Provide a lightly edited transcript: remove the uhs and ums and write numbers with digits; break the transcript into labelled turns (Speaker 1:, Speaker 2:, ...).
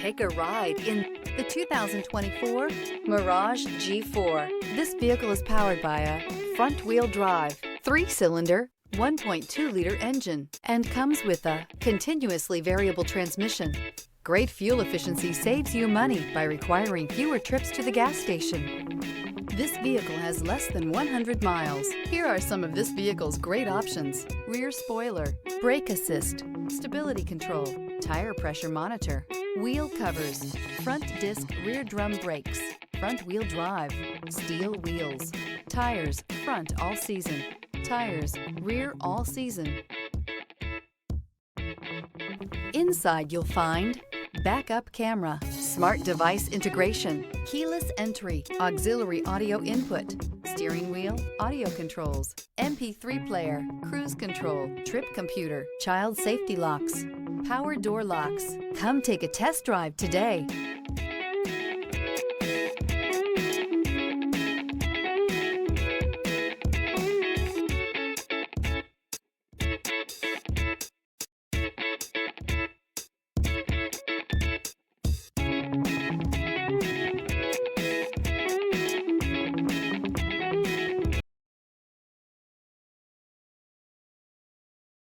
Speaker 1: Take a ride in the 2024 Mirage G4. This vehicle is powered by a front-wheel drive, 3-cylinder, 1.2-liter engine, and comes with a continuously variable transmission. Great fuel efficiency saves you money by requiring fewer trips to the gas station. This vehicle has less than 100 miles. Here are some of this vehicle's great options: rear spoiler, brake assist, stability control, tire pressure monitor, wheel covers, front disc rear drum brakes, front wheel drive, steel wheels, tires front all season, tires rear all season. Inside you'll find backup camera, smart device integration, keyless entry, auxiliary audio input, steering wheel audio controls, MP3 player, cruise control, trip computer, child safety locks, power door locks. Come take a test drive today.